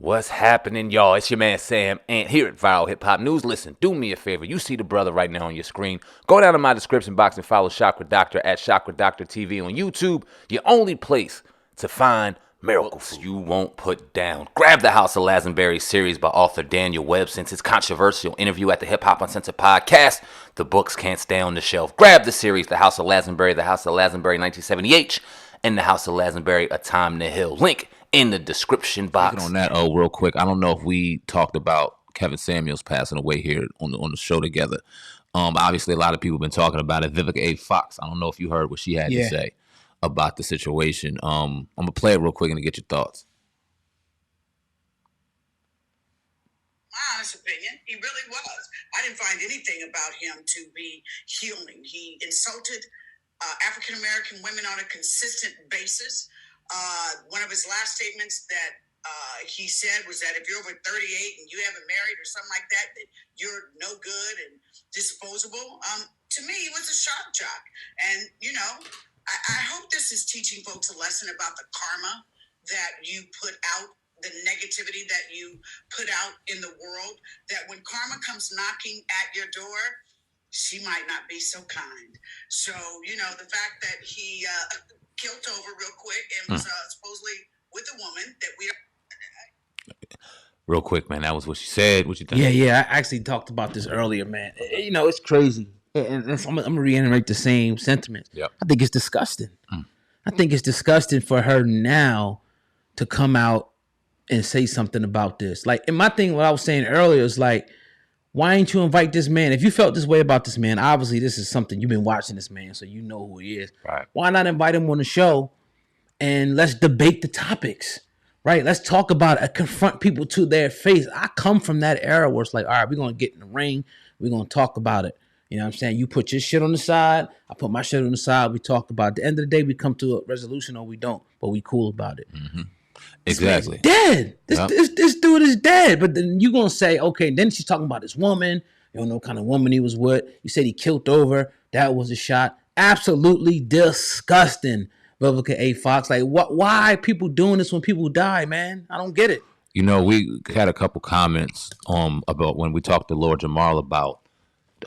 What's happening, y'all? It's your man Sam, and here at Viral Hip Hop News. Listen, do me a favor. You see the brother right now on your screen. Go down to my description box and follow Chakra Doctor at Chakra Doctor TV on YouTube. Your only place to find miracles you won't put down. Grab the House of Lazenberry series by author Daniel Webb. Since his controversial interview at the Hip Hop Uncensored podcast, the books can't stay on the shelf. Grab the series, The House of Lazenberry, The House of Lazenberry 1978, and The House of Lazenberry, A Time in the Hill. Link in the description box. On that, real quick, I don't know if we talked about Kevin Samuels passing away here on the show together. Obviously, a lot of people have been talking about it. Vivica A. Fox, I don't know if you heard what she had to say about the situation. I'm gonna play it real quick and get your thoughts. My honest opinion, he really was. I didn't find anything about him to be human. He insulted African American women on a consistent basis. One of his last statements that he said was that if you're over 38 and you haven't married or something like that, that you're no good and disposable. To me, it was a shock jock. And, you know, I hope this is teaching folks a lesson about the karma that you put out, the negativity that you put out in the world, that when karma comes knocking at your door, she might not be so kind. So, you know, the fact that he killed over real quick and was supposedly with a woman that we don't. Real quick, man, that was what she said. What you think? Yeah. I actually talked about this earlier, man. You know, it's crazy. And I'm going to reiterate the same sentiments. Yep. I think it's disgusting. I think it's disgusting for her now to come out and say something about this. Like, and my thing, what I was saying earlier is like, why ain't you invite this man? If you felt this way about this man, obviously this is something you've been watching this man, so you know who he is. Right. Why not invite him on the show and let's debate the topics, right? Let's talk about it, confront people to their face. I come from that era where it's like, all right, we're going to get in the ring. We're going to talk about it. You know what I'm saying? You put your shit on the side. I put my shit on the side. We talk about it. At the end of the day, we come to a resolution or we don't, but we cool about it. Mm-hmm. Exactly. Dead. This dude is dead. But then you're going to say, okay, then she's talking about this woman. You don't know what kind of woman he was with. You said he killed over. That was a shot. Absolutely disgusting. Vivica A. Fox. Like, why people doing this when people die, man? I don't get it. You know, we had a couple comments about when we talked to Lord Jamal about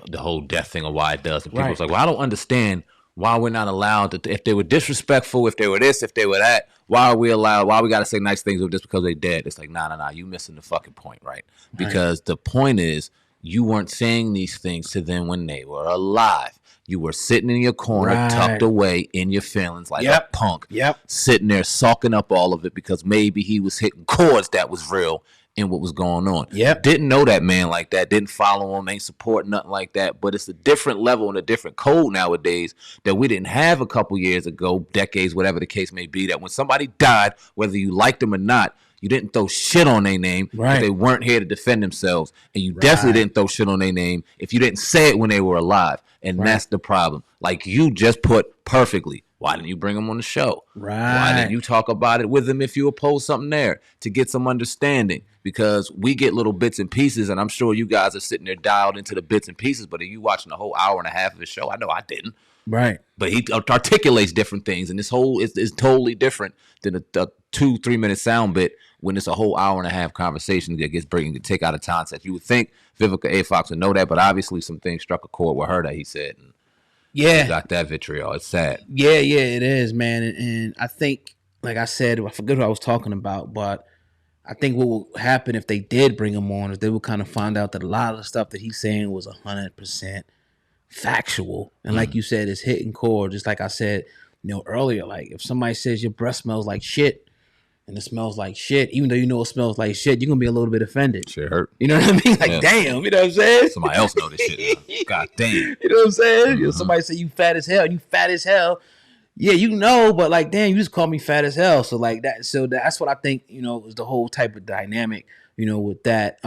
the whole death thing or why it does. And people was like, well, I don't understand why we're not allowed to, if they were disrespectful, if they were this, if they were that, why are we allowed, why we got to say nice things just because they're dead? It's like, nah, you missing the fucking point, right? Because the point is, you weren't saying these things to them when they were alive. You were sitting in your corner, tucked away in your feelings like a punk, sitting there sulking up all of it because maybe he was hitting chords that was real in what was going on. Didn't know that man like that, didn't follow him, ain't support nothing like that. But it's a different level and a different code nowadays that we didn't have a couple years ago, decades, whatever the case may be, that when somebody died, whether you liked them or not, you didn't throw shit on their name because they weren't here to defend themselves. And you definitely didn't throw shit on their name if you didn't say it when they were alive. And that's the problem. Like you just put perfectly. Why didn't you bring him on the show? Why didn't you talk about it with him if you oppose something there to get some understanding? Because we get little bits and pieces, and I'm sure you guys are sitting there dialed into the bits and pieces, but are you watching the whole hour and a half of the show? I know I didn't. Right. But he articulates different things, and this whole is totally different than a 2-3 minute sound bit when it's a whole hour and a half conversation that gets bringing to take out of context. You would think Vivica A. Fox would know that, but obviously some things struck a chord with her that he said. And he got that vitriol. It's sad. Yeah, it is, man. And I think, like I said, I forget who I was talking about, but I think what will happen if they did bring him on is they will kind of find out that a lot of the stuff that he's saying was 100% factual. And like you said, it's hitting core. Just like I said, earlier, like if somebody says your breath smells like shit and it smells like shit, even though you know it smells like shit, you're going to be a little bit offended. Shit hurt. You know what I mean? Like, damn, you know what I'm saying? Somebody else know this shit now. God damn. You know what I'm saying? Somebody say you fat as hell. You fat as hell. Yeah, but like, damn, you just call me fat as hell. So like that. So that's what I think, is the whole type of dynamic, with that.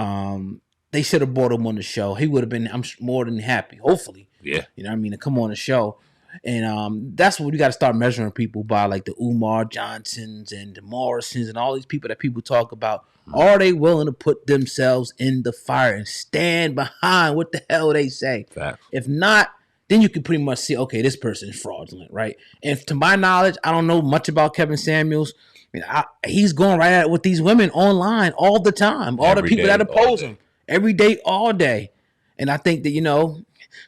They should have brought him on the show. He would have been, I'm more than happy, hopefully. Yeah. You know what I mean? To come on the show. And that's what we got to start measuring people by, like the Umar Johnsons and the Morrisons and all these people that people talk about. Are they willing to put themselves in the fire and stand behind what the hell they say? Facts. If not, then you can pretty much see, okay, this person is fraudulent, right? And to my knowledge, I don't know much about Kevin Samuels, mean, he's going right at it with these women online all the time. All the people that oppose him. Every day, all day. And I think that,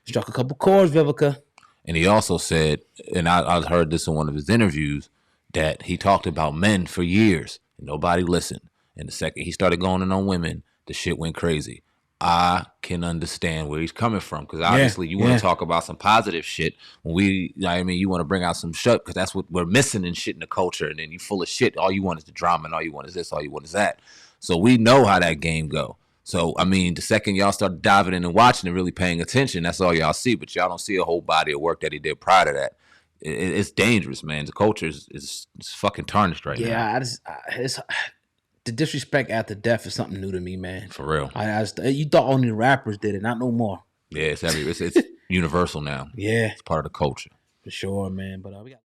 struck a couple chords, Vivica. And he also said, and I heard this in one of his interviews, that he talked about men for years and nobody listened. And the second he started going in on women, the shit went crazy. I can understand where he's coming from, because obviously you want to talk about some positive shit when you want to bring out some shit, because that's what we're missing and shit in the culture. And then you full of shit. All you want is the drama, and all you want is this, all you want is that. So we know how that game go. So, I mean, the second y'all start diving in and watching and really paying attention, that's all y'all see. But y'all don't see a whole body of work that he did prior to that. It's dangerous, man. The culture is fucking tarnished right now. Yeah, the disrespect after death is something new to me, man. For real. You thought only the rappers did it, not no more. Yeah, it's universal now. Yeah. It's part of the culture. For sure, man. But we got